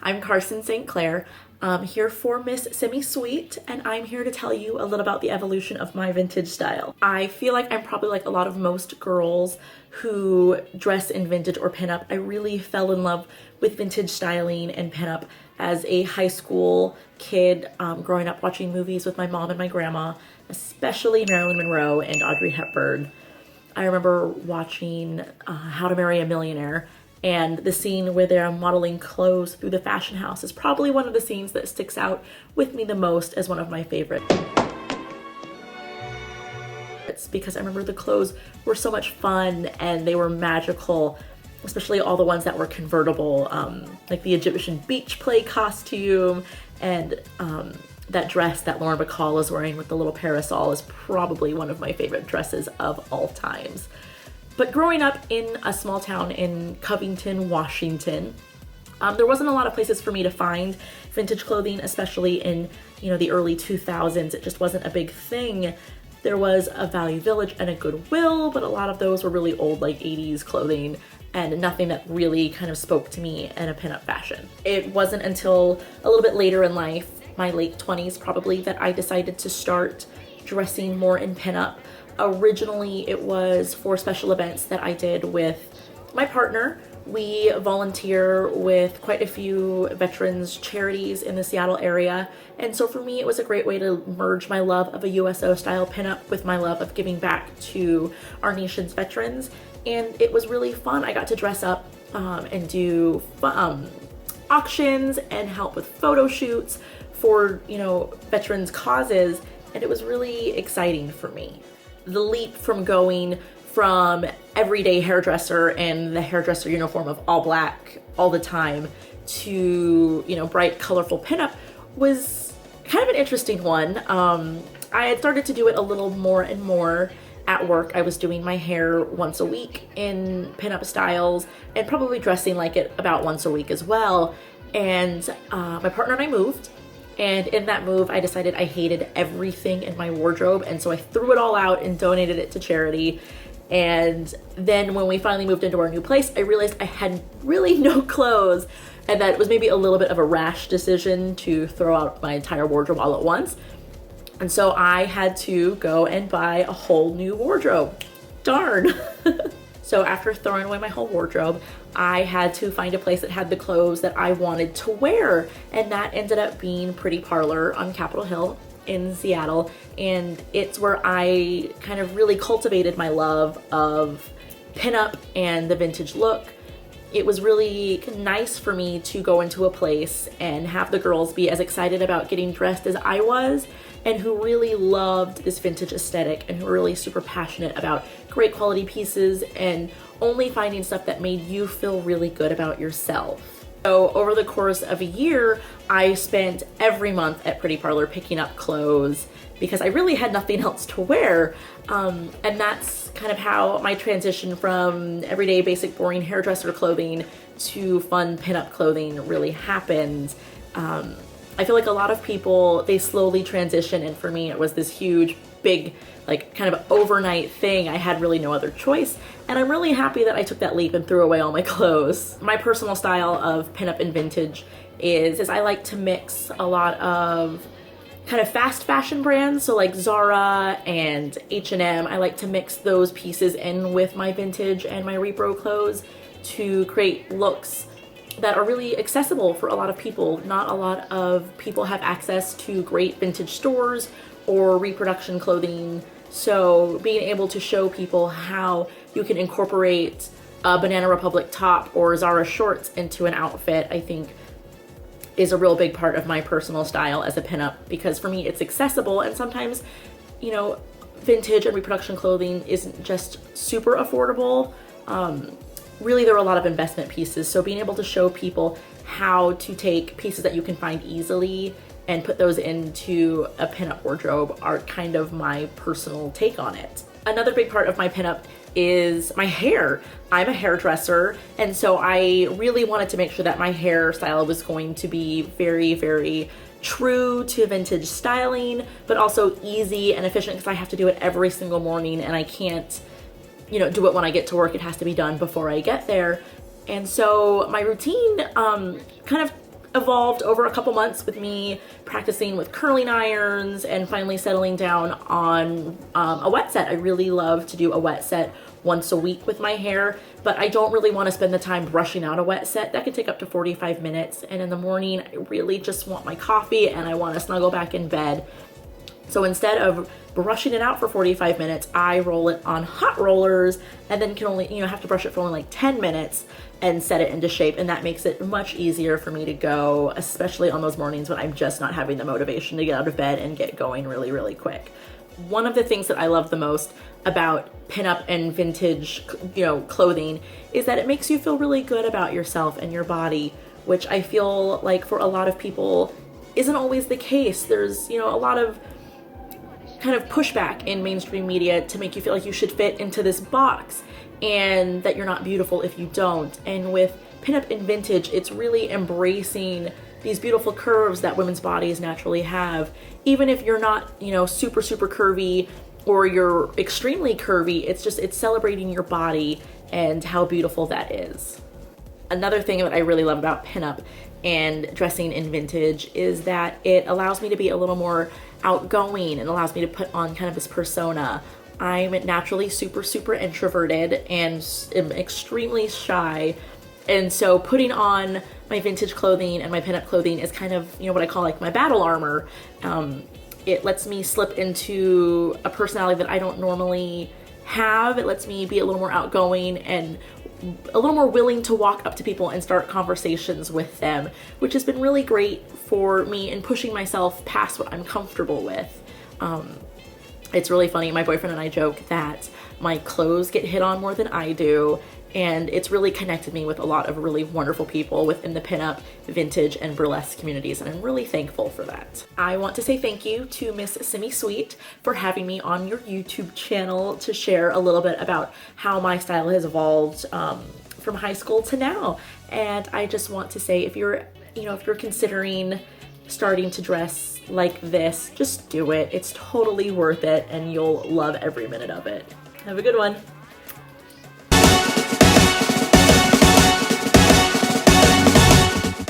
I'm Carson St. Clair. I'm here for Miss Semi-Sweet, and I'm here to tell you a little about the evolution of my vintage style. I feel like I'm probably like a lot of most girls who dress in vintage or pinup. I really fell in love with vintage styling and pinup as a high school kid, growing up watching movies with my mom and my grandma, especially Marilyn Monroe and Audrey Hepburn. I remember watching How to Marry a Millionaire, and the scene where they're modeling clothes through the fashion house is probably one of the scenes that sticks out with me the most as one of my favorites. It's because I remember the clothes were so much fun and they were magical, especially all the ones that were convertible, like the Egyptian beach play costume and that dress that Lauren Bacall is wearing with the little parasol is probably one of my favorite dresses of all times. But growing up in a small town in Covington, Washington, there wasn't a lot of places for me to find vintage clothing, especially in, the early 2000s. It just wasn't a big thing. There was a Value Village and a Goodwill, but a lot of those were really old, like 80s clothing and nothing that really kind of spoke to me in a pinup fashion. It wasn't until a little bit later in life, my late 20s probably, that I decided to start dressing more in pinup. Originally, it was for special events that I did with my partner. We volunteer with quite a few veterans charities in the Seattle area. And so for me, it was a great way to merge my love of a USO style pinup with my love of giving back to our nation's veterans. And it was really fun. I got to dress up and do auctions and help with photo shoots for, veterans causes. And it was really exciting for me. The leap from going from everyday hairdresser in the hairdresser uniform of all black all the time to, bright, colorful pinup was kind of an interesting one. I had started to do it a little more and more at work. I was doing my hair once a week in pinup styles and probably dressing like it about once a week as well. And my partner and I moved. And in that move, I decided I hated everything in my wardrobe. And so I threw it all out and donated it to charity. And then when we finally moved into our new place, I realized I had really no clothes and that it was maybe a little bit of a rash decision to throw out my entire wardrobe all at once. And so I had to go and buy a whole new wardrobe. Darn. So after throwing away my whole wardrobe, I had to find a place that had the clothes that I wanted to wear. And that ended up being Pretty Parlor on Capitol Hill in Seattle. And it's where I kind of really cultivated my love of pinup and the vintage look. It was really nice for me to go into a place and have the girls be as excited about getting dressed as I was, and who really loved this vintage aesthetic and who were really super passionate about great quality pieces and only finding stuff that made you feel really good about yourself. So over the course of a year, I spent every month at Pretty Parlor picking up clothes because I really had nothing else to wear. And that's kind of how my transition from everyday basic boring hairdresser clothing to fun pinup clothing really happened. I feel like a lot of people, they slowly transition, and for me it was this huge, big, like kind of overnight thing. I had really no other choice, and I'm really happy that I took that leap and threw away all my clothes. My personal style of pinup and vintage is I like to mix a lot of kind of fast fashion brands, so like Zara and H&M. I like to mix those pieces in with my vintage and my repro clothes to create looks that are really accessible for a lot of people. Not a lot of people have access to great vintage stores or reproduction clothing. So being able to show people how you can incorporate a Banana Republic top or Zara shorts into an outfit, I think is a real big part of my personal style as a pinup, because for me it's accessible, and sometimes, vintage and reproduction clothing isn't just super affordable. Really, there are a lot of investment pieces, so being able to show people how to take pieces that you can find easily and put those into a pinup wardrobe are kind of my personal take on it. Another big part of my pinup is my hair. I'm a hairdresser, and so I really wanted to make sure that my hairstyle was going to be very, very true to vintage styling, but also easy and efficient, because I have to do it every single morning and I can't do it when I get to work. It has to be done before I get there. And so my routine kind of evolved over a couple months with me practicing with curling irons and finally settling down on a wet set. I really love to do a wet set once a week with my hair, but I don't really want to spend the time brushing out a wet set. That could take up to 45 minutes. And in the morning, I really just want my coffee and I want to snuggle back in bed. So instead of brushing it out for 45 minutes, I roll it on hot rollers and then can only, have to brush it for only like 10 minutes and set it into shape. And that makes it much easier for me to go, especially on those mornings when I'm just not having the motivation to get out of bed and get going really, really quick. One of the things that I love the most about pinup and vintage, clothing is that it makes you feel really good about yourself and your body, which I feel like for a lot of people isn't always the case. There's, a lot of kind of pushback in mainstream media to make you feel like you should fit into this box and that you're not beautiful if you don't. And with pinup and vintage, it's really embracing these beautiful curves that women's bodies naturally have. Even if you're not, super, super curvy or you're extremely curvy, it's celebrating your body and how beautiful that is. Another thing that I really love about pinup and dressing in vintage is that it allows me to be a little more outgoing and allows me to put on kind of this persona. I'm naturally super, super introverted and am extremely shy. And so putting on my vintage clothing and my pinup clothing is kind of, what I call like my battle armor. It lets me slip into a personality that I don't normally have. It lets me be a little more outgoing and a little more willing to walk up to people and start conversations with them, which has been really great for me in pushing myself past what I'm comfortable with. It's really funny. My boyfriend and I joke that my clothes get hit on more than I do, and it's really connected me with a lot of really wonderful people within the pinup, vintage, and burlesque communities, and I'm really thankful for that. I want to say thank you to Miss Simi Sweet for having me on your YouTube channel to share a little bit about how my style has evolved from high school to now. And I just want to say, if you're considering starting to dress like this, just do it. It's totally worth it, and you'll love every minute of it. Have a good one.